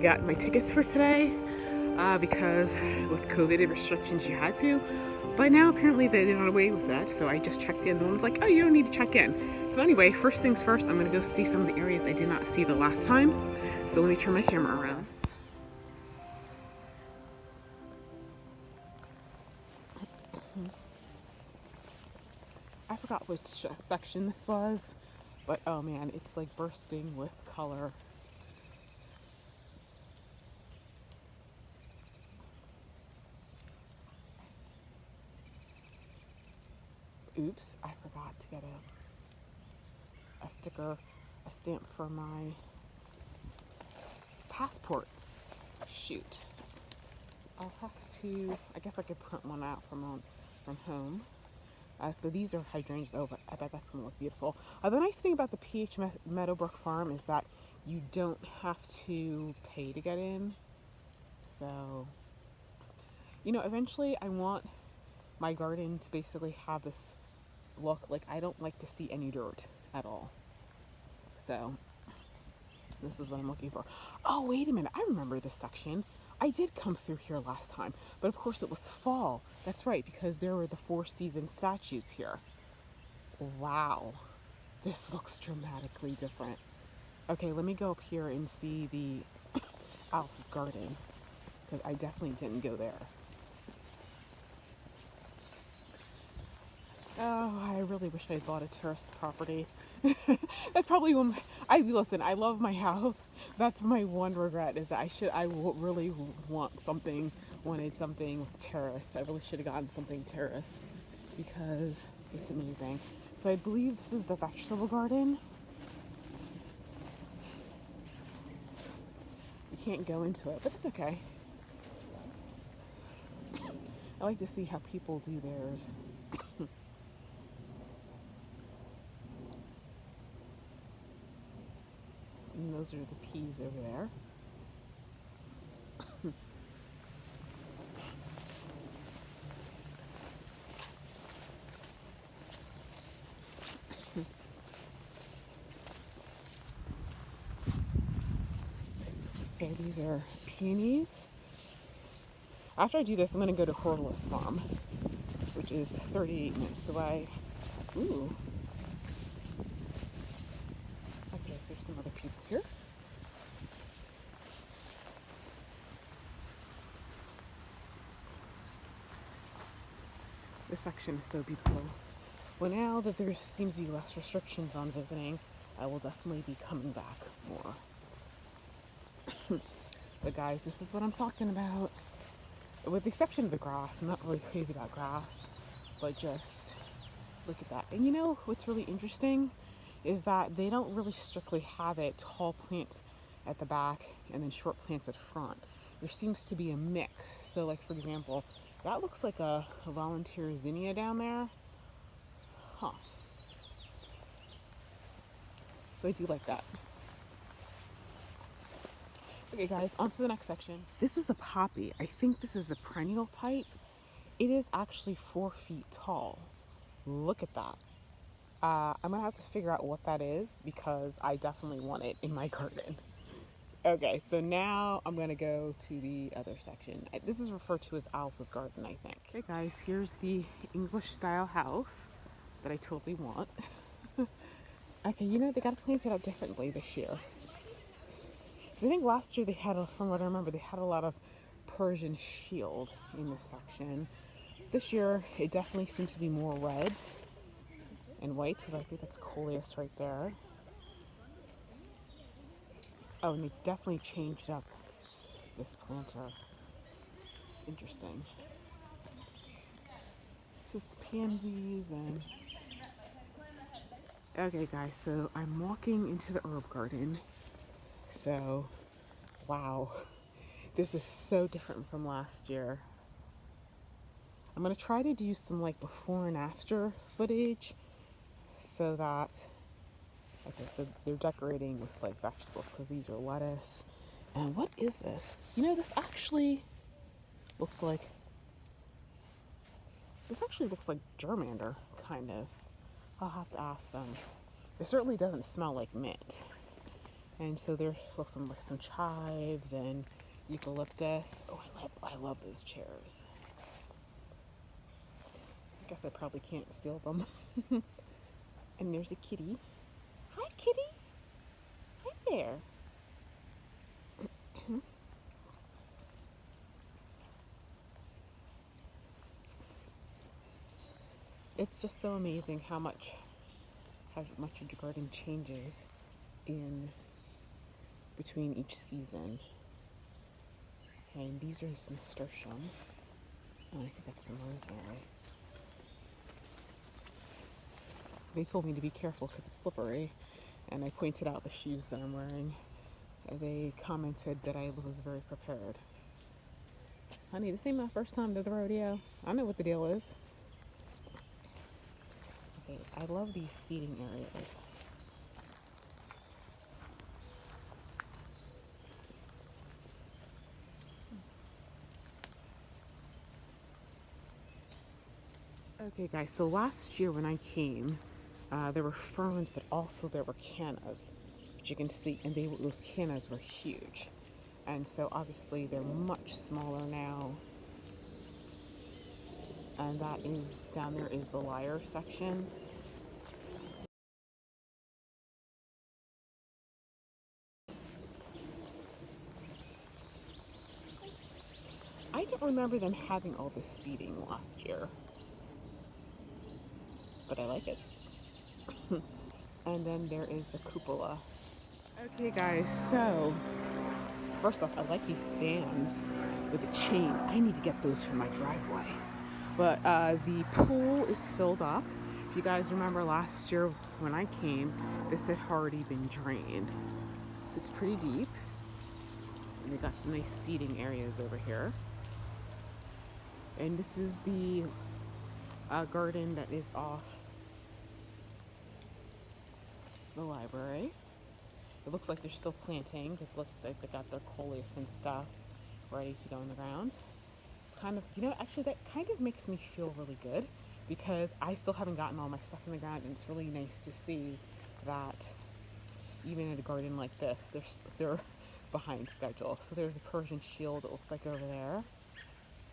got my tickets for today because with COVID restrictions you had to. But now apparently they did not away with that, so I just checked in. The woman's like, oh, you don't need to check in. So anyway, first things first, I'm gonna go see some of the areas I did not see the last time. So let me turn my camera around. I forgot which section this was, but oh man, it's like bursting with color. Oops, I forgot to get a sticker, a stamp for my passport. Shoot. I'll have to, I guess I could print one out from home. So these are hydrangeas. Oh, but I bet that's going to look beautiful. The nice thing about the PH Meadowbrook Farm is that you don't have to pay to get in. So, eventually I want my garden to basically have this look. Like, I don't like to see any dirt at all. So this is what I'm looking for. Oh, wait a minute. I remember this section. I did come through here last time, but of course it was fall. That's right, because there were the Four Seasons statues here. Wow. This looks dramatically different. Okay, let me go up here and see the Alice's garden, because I definitely didn't go there. Oh, I really wish I bought a terraced property. That's probably one. Listen. I love my house. That's my one regret is that really wanted something with terrace. I really should have gotten something terraced because it's amazing. So I believe this is the vegetable garden. You can't go into it, but it's okay. I like to see how people do theirs. And those are the peas over there. Okay, these are peonies. After I do this, I'm going to go to Hortulus Farm, which is 38 minutes away. Ooh. Okay, so there's some other people here. This section is so beautiful. Well, now that there seems to be less restrictions on visiting, I will definitely be coming back more. But guys, this is what I'm talking about. With the exception of the grass, I'm not really crazy about grass, but just look at that. And what's really interesting is that they don't really strictly have it tall plants at the back and then short plants at front. There seems to be a mix. So like, for example, that looks like a volunteer zinnia down there. Huh. So I do like that. Okay guys, on to the next section. This is a poppy. I think this is a perennial type. It is actually 4 feet tall. Look at that. I'm gonna have to figure out what that is because I definitely want it in my garden. Okay, so now I'm gonna go to the other section. This is referred to as Alice's garden, I think. Okay guys, here's the English style house that I totally want. Okay, they gotta plant it out differently this year. So I think last year from what I remember, they had a lot of Persian shield in this section. So this year, it definitely seems to be more reds and whites, because I think that's coleus right there. Oh, and they definitely changed up this planter. Interesting. It's just pansies and... Okay guys, so I'm walking into the herb garden. So, wow. This is so different from last year. I'm going to try to do some like before and after footage so that... Okay, so they're decorating with like vegetables because these are lettuce. And what is this? This actually looks like germander, kind of. I'll have to ask them. It certainly doesn't smell like mint. And so there looks like some chives and eucalyptus. Oh, I love those chairs. I guess I probably can't steal them. And there's a kitty. Hi, kitty. Hi there. It's just so amazing how much your garden changes in between each season. And these are some nasturtium. Oh, I think that's some rosemary. They told me to be careful because it's slippery, and I pointed out the shoes that I'm wearing. They commented that I was very prepared. Honey, this ain't my first time to the rodeo. I know what the deal is. Okay, I love these seating areas. Okay guys, so last year when I came, there were ferns, but also there were cannas, which you can see, and those cannas were huge. And so obviously they're much smaller now. And that is, down there is the lyre section. I don't remember them having all this seating last year, but I like it. And then there is the cupola. Okay guys, so first off, I like these stands with the chains. I need to get those for my driveway. But the pool is filled up. If you guys remember last year when I came, this had already been drained. It's pretty deep. And they got some nice seating areas over here. And this is the garden that is off the library. It looks like they're still planting because it looks like they got their coleus and stuff ready to go in the ground. It's kind of, actually that kind of makes me feel really good because I still haven't gotten all my stuff in the ground, and it's really nice to see that even in a garden like this, they're behind schedule. So there's a Persian shield, it looks like, over there.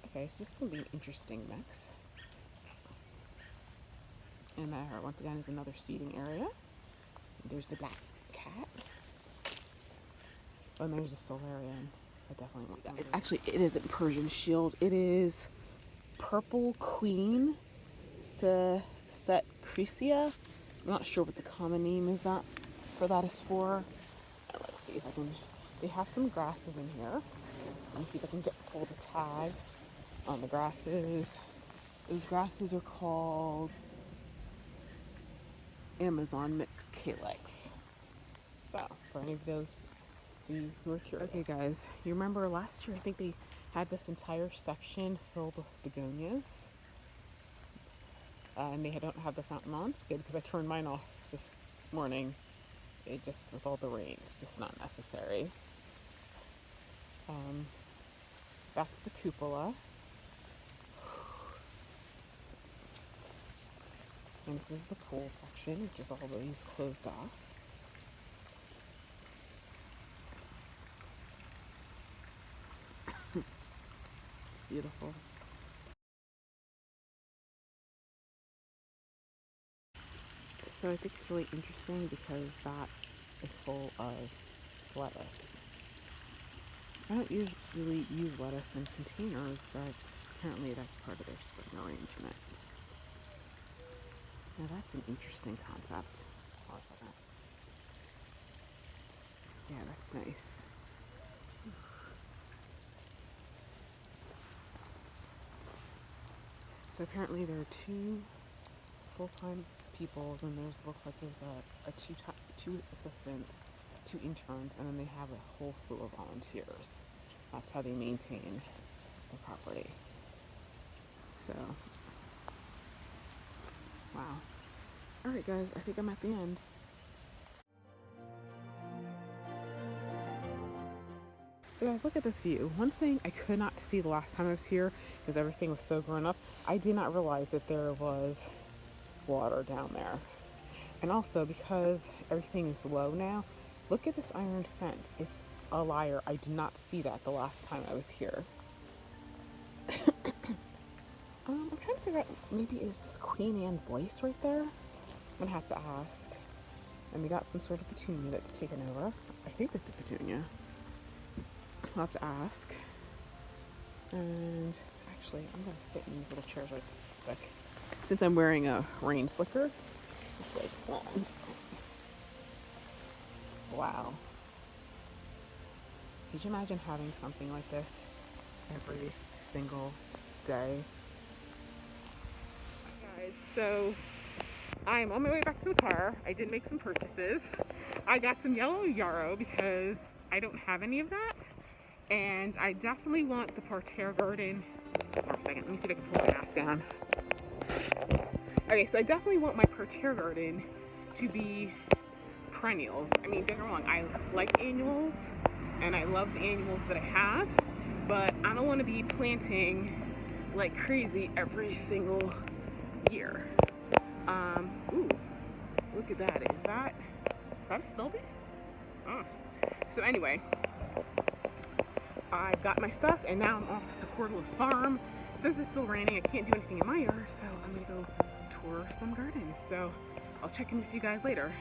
Okay, so this is going to be an interesting mix. And there, once again, is another seating area. There's the black cat. Oh, and there's a solarium. I definitely want that. It's actually, it isn't Persian shield. It is Purple Queen Set Crecia. I'm not sure what the common name is that is for. Let's see if I can. They have some grasses in here. Let me see if I can pull the tag on the grasses. Those grasses are called Amazon Mix Calyx. So, for any of those who are curious. Okay guys, you remember last year I think they had this entire section filled with begonias. And they don't have the fountain on. It's good because I turned mine off this morning. It just, with all the rain, it's just not necessary. That's the cupola. And this is the pool section, which is all these closed off. It's beautiful. So I think it's really interesting because that is full of lettuce. I don't usually use lettuce in containers, but apparently that's part of their spring arrangement. Now that's an interesting concept. Hold on a second. Yeah, that's nice. So apparently there are 2 full-time people, and looks like there's two assistants, 2 interns, and then they have a whole slew of volunteers. That's how they maintain the property. So, wow. All right, guys, I think I'm at the end. So guys, look at this view. One thing I could not see the last time I was here, because everything was so grown up, I did not realize that there was water down there. And also, because everything is low now, Look at this iron fence. It's a liar. I did not see that the last time I was here. I'm trying to figure out, maybe is this Queen Anne's lace right there? I'm gonna have to ask. And we got some sort of petunia that's taken over. I think it's a petunia. I'll have to ask. And actually, I'm gonna sit in these little chairs right quick. Since I'm wearing a rain slicker, it's like, oh. Wow. Could you imagine having something like this every single day? Guys, so I'm on my way back to the car. I did make some purchases. I got some yellow yarrow because I don't have any of that. And I definitely want the parterre garden. Hold on a second, let me see if I can pull my mask down. Okay, so I definitely want my parterre garden to be perennials. I mean, don't get me wrong, I like annuals and I love the annuals that I have, but I don't want to be planting like crazy every single year. Ooh, look at that. Is that a stilby? Oh. So anyway, I've got my stuff and now I'm off to Cordless Farm. Since it's still raining, I can't do anything in my yard, so I'm gonna go tour some gardens. So I'll check in with you guys later.